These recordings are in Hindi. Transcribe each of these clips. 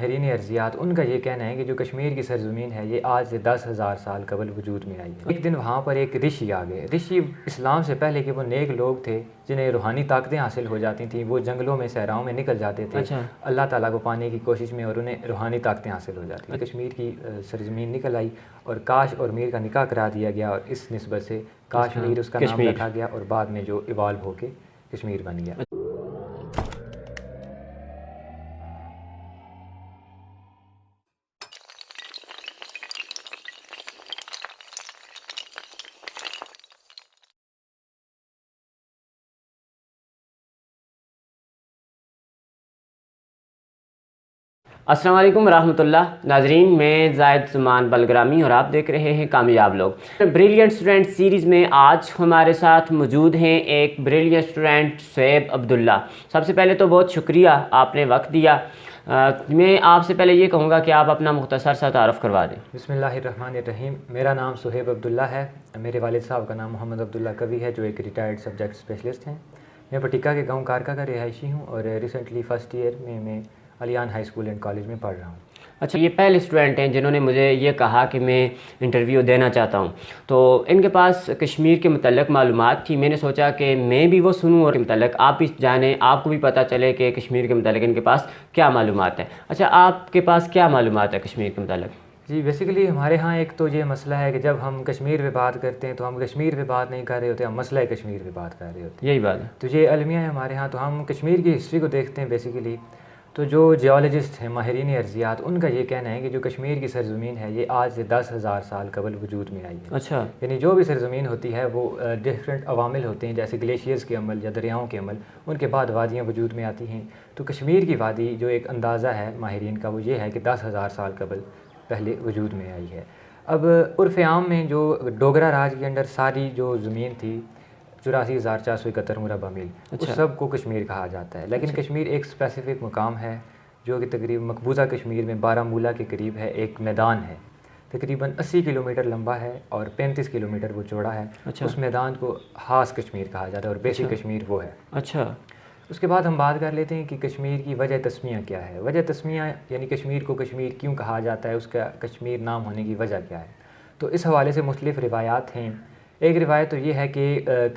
माहिरीन अर्जियात उनका ये कहना है कि जो कश्मीर की सरजमीन है ये आज से 10,000 साल कबल वजूद में आई है। एक दिन वहाँ पर एक ऋषि आ गए। ऋषि इस्लाम से पहले के वो नेक लोग थे जिन्हें रूहानी ताकतें हासिल हो जाती थीं। वो जंगलों में सहराओं में निकल जाते थे अल्लाह ताला को पाने की कोशिश में, और उन्हें रूहानी ताकतें हासिल हो जाती थी। कश्मीर की सरजमीन निकल आई और काश और मीर का निकाह करा दिया गया, और इस निस्बत से काश्मीर उसका नाम रखा गया और बाद में जो इवाल्व होके कश्मीर बन गया। अस्सलाम वालेकुम रहमतुल्लाह। नाजरीन, मैं ज़ायद ज़ुमान बलग्रामी और आप देख रहे हैं कामयाब लोग। ब्रिलियंट स्टूडेंट सीरीज़ में आज हमारे साथ मौजूद हैं एक ब्रिलियंट स्टूडेंट शुएब अब्दुल्ला। सबसे पहले तो बहुत शुक्रिया, आपने वक्त दिया। मैं आपसे पहले ये कहूँगा कि आप अपना मुख्तसर सा तारुफ़ करवा दें। बिस्मिल्लाहिर्रहमानिर्रहीम। मेरा नाम शुएब अब्दुल्ला है। मेरे वालिद साहब का नाम मोहम्मद अब्दुल्ला कवी है, जो एक रिटायर्ड सब्जेक्ट स्पेशलिस्ट हैं। मैं पटिका के गाँव कारका का रिहायशी हूँ और रिसेंटली फ़र्स्ट ईयर में मैं अलियान हाई स्कूल एंड कॉलेज में पढ़ रहा हूँ। अच्छा, ये पहले स्टूडेंट हैं जिन्होंने मुझे ये कहा कि मैं इंटरव्यू देना चाहता हूँ, तो इनके पास कश्मीर के मतलब मालूमात थी। मैंने सोचा कि मैं भी वो सुनूँ और मतलब आप भी जानें, आपको भी पता चले कि कश्मीर के मतलब इनके पास क्या मालूमात है। अच्छा, आपके पास क्या मालूमात है कश्मीर के मतलब? जी, बेसिकली हमारे यहाँ एक तो ये मसला है कि जब हम कश्मीर पे बात करते हैं तो हम कश्मीर पे बात नहीं कर रहे होते, हम मसला कश्मीर पे बात कर रहे होते हैं। यही बात है। तो ये अलमिया है हमारे यहाँ। तो हम कश्मीर की हिस्ट्री को देखते हैं बेसिकली। तो जो जियोलॉजिस्ट हैं माहिरीन अर्जियात, उनका ये कहना है कि जो कश्मीर की सरजमीन है ये आज से 10,000 साल कबल वजूद में आई है। अच्छा। यानी जो भी सरजमीन होती है वो डिफरेंट अवामिल होते हैं, जैसे ग्लेशियर्स के अमल या दरियाओं के अमल, उनके बाद वादियाँ वजूद में आती हैं। तो कश्मीर की वादी जो एक अंदाज़ा है माहिरीन का वो ये है कि 10,000 साल कबल पहले वजूद में आई है। अब उर्फ़ आम में जो डोगरा राज के अंडर सारी जो ज़मीन थी 84,471 मुरबा मील, उस सब को कश्मीर कहा जाता है। लेकिन कश्मीर एक स्पेसिफ़िक मुकाम है जो कि तकरीबन मकबूजा कश्मीर में बारामूला के करीब है। एक मैदान है तकरीबन 80 किलोमीटर लंबा है और 35 किलोमीटर वो चौड़ा है। उस मैदान को खास कश्मीर कहा जाता है और बेसिक कश्मीर वो है। अच्छा। उसके बाद हम बात कर लेते हैं कि कश्मीर की वजह तस्मिया क्या है। वजह तस्मिया यानी कश्मीर को कश्मीर क्यों कहा जाता है, उसका कश्मीर नाम होने की वजह क्या है। तो इस हवाले से मुख्तलिफ़ रिवायात हैं। एक रिवायत तो ये है कि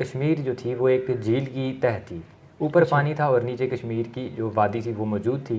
कश्मीर जो थी वो एक झील की तह थी, ऊपर पानी था और नीचे कश्मीर की जो वादी थी वो मौजूद थी,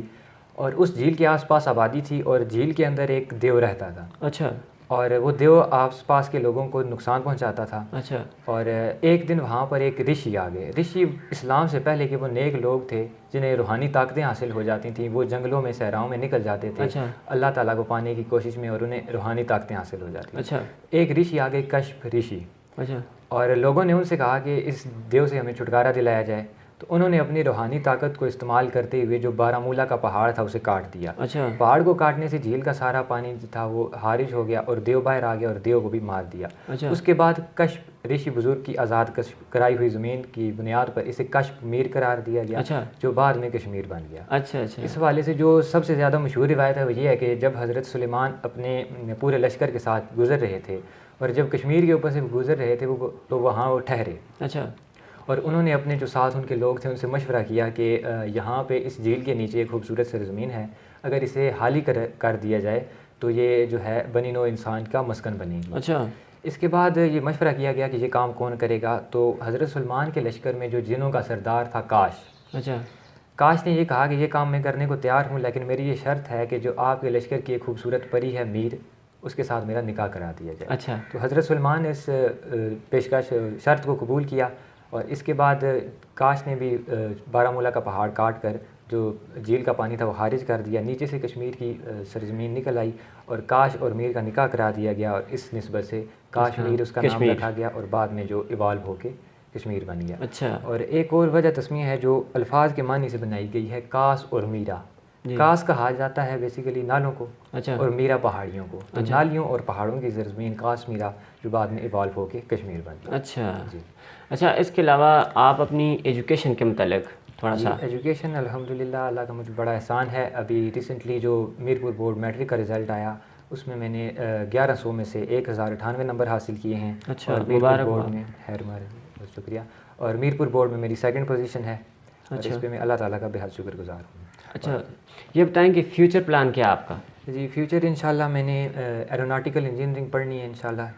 और उस झील के आसपास आबादी थी और झील के अंदर एक देव रहता था। अच्छा। और वो देव आसपास के लोगों को नुकसान पहुंचाता था। अच्छा। और एक दिन वहाँ पर एक ऋषि आ गए। ऋषि इस्लाम से पहले के वो नेक लोग थे जिन्हें रूहानी ताकतें हासिल हो जाती थीं। वो जंगलों में सहराओं में निकल जाते थे अल्लाह ताला को पाने की कोशिश में, और उन्हें रूहानी ताकतें हासिल हो जाती। अच्छा। एक ऋषि आ गए, कश्फ ऋषि। अच्छा। और लोगों ने उनसे कहा कि इस देव से हमें छुटकारा दिलाया जाए। तो उन्होंने अपनी रूहानी ताकत को इस्तेमाल करते हुए जो बारामूला का पहाड़ था उसे काट दिया। अच्छा। पहाड़ को काटने से झील का सारा पानी जो था वो खारिज हो गया और देव बाहर आ गया और देव को भी मार दिया। अच्छा। उसके बाद कश्फ ऋषि बुजुर्ग की आज़ाद कराई हुई ज़मीन की बुनियाद पर इसे कश्फ मीर करार दिया गया। अच्छा। जो बाद में कश्मीर बन गया। अच्छा। अच्छा। इस हवाले से जो सबसे ज़्यादा मशहूर रिवायत है वो ये है कि जब हज़रत सुलेमान अपने पूरे लश्कर के साथ गुजर रहे थे और जब कश्मीर के ऊपर से गुजर रहे थे वो तो वहाँ वो ठहरे। अच्छा। और उन्होंने अपने जो साथ उनके लोग थे उनसे मशवरा किया कि यहाँ पे इस झील के नीचे एक खूबसूरत सरजमीन है, अगर इसे हाली कर दिया जाए तो ये जो है बनी नौ इंसान का मस्कन बनेगी। अच्छा। इसके बाद ये मशवरा किया गया कि ये काम कौन करेगा। तो हज़रत सलमान के लश्कर में जो जिनों का सरदार था काश। अच्छा। काश ने ये कहा कि ये काम मैं करने को तैयार हूँ, लेकिन मेरी ये शर्त है कि जो आपके लश्कर की एक खूबसूरत परी है मीर, उसके साथ मेरा निकाह करा दिया जाए। अच्छा। तो हज़रत सलमान ने इस पेशकश शर्त को कबूल किया और इसके बाद काश ने भी बारामूला का पहाड़ काट कर जो झील का पानी था वो खारिज कर दिया। नीचे से कश्मीर की सरजमीन निकल आई और काश और मीर का निकाह करा दिया गया, और इस निस्बत से काश्मीर उसका नाम रखा गया और बाद में जो इवाल्व होके कश्मीर बन गया। अच्छा। और एक और वजह तस्मीया है जो अल्फाज के मानी से बनाई गई है, कास और मीरा। कास कहा जाता है बेसिकली नालों को। अच्छा। और मीरा पहाड़ियों को। तो नालियों और पहाड़ों की सरजमीन कास मीरा जो बाद में इवाल्व होके कश्मीर बन गया। अच्छा जी। अच्छा, इसके अलावा आप अपनी एजुकेशन के मतलब थोड़ा सा? एजुकेशन अल्हम्दुलिल्लाह अल्लाह का मुझे बड़ा एहसान है। अभी रिसेंटली जो मीरपुर बोर्ड मैट्रिक का रिज़ल्ट आया उसमें मैंने 1100 में से 1098 नंबर हासिल किए हैं। अच्छा, और मीरपुर बोर्ड में बहुत शुक्रिया। और मीरपुर बोर्ड में मेरी 2nd पोजीशन है। और इस पर मैं अल्लाह ताला का बेहद शुक्रगुज़ार हूँ। अच्छा, ये बताएं कि फ्यूचर प्लान क्या है आपका? जी, फ्यूचर इंशाल्लाह मैंने एरोनॉटिकल इंजीनियरिंग पढ़नी है इंशाल्लाह,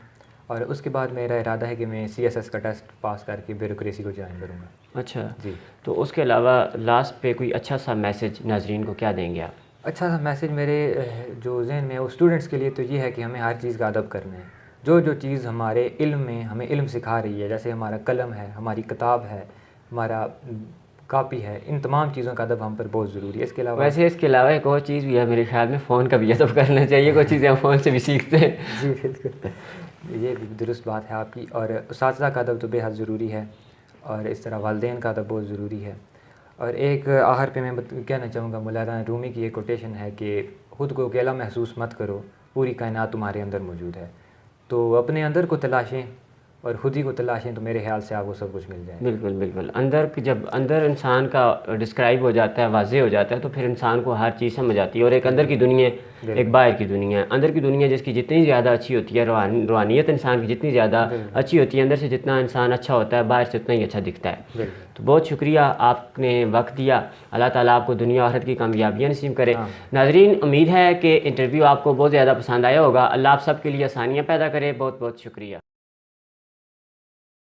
और उसके बाद मेरा इरादा है कि मैं CSS का टेस्ट पास करके ब्यूरोक्रेसी को ज्वाइन करूँगा। अच्छा, जी। तो उसके अलावा लास्ट पे कोई अच्छा सा मैसेज नाजरीन को क्या देंगे आप? अच्छा सा मैसेज मेरे जो जहन में है वो स्टूडेंट्स के लिए तो ये है कि हमें हर चीज़ का अदब करना है। जो जो चीज़ हमारे इल्म में हमें इल्म सिखा रही है, जैसे हमारा कलम है, हमारी किताब है, हमारा कापी है, इन तमाम चीज़ों का अदब हम पर बहुत ज़रूरी है। इसके अलावा वैसे इसके अलावा एक और चीज़ भी है मेरे ख्याल में, फ़ोन का भी अदब करना चाहिए, कुछ चीज़ें हम फ़ोन से भी सीखते हैं। जी बिल्कुल, ये भी दुरुस्त बात है आपकी। और उस्ताज़ा का अदब तो बेहद ज़रूरी है, और इस तरह वालिदैन का अदब बहुत ज़रूरी है। और एक आखिर पे मैं कहना चाहूँगा, मौलाना रूमी की एक कोटेशन है कि ख़ुद को अकेला महसूस मत करो, पूरी कायनात तुम्हारे अंदर मौजूद है। तो अपने अंदर को तलाशें और ख़ुद ही को तलाशें, तो मेरे ख्याल से आपको सब कुछ मिल जाएगा। बिल्कुल बिल्कुल, जब अंदर इंसान का डिस्क्राइब हो जाता है, वाज़े हो जाता है, तो फिर इंसान को हर चीज़ समझ आती है। और एक अंदर की दुनिया, एक बाहर की दुनिया है। अंदर की दुनिया जिसकी जितनी ज़्यादा अच्छी होती है, रूहानियत इंसान की जितनी ज़्यादा अच्छी होती है, अंदर से जितना इंसान अच्छा होता है, बाहर से उतना ही अच्छा दिखता है। तो बहुत शुक्रिया, आपने वक्त दिया। अल्लाह ताला आपको दुनिया और आखिरत की कामयाबियाँ नसीब करे। नाज़रीन, उम्मीद है कि इंटरव्यू आपको बहुत ज़्यादा पसंद आया होगा। अल्लाह आप सब के लिए आसानियाँ पैदा करे। बहुत बहुत शुक्रिया।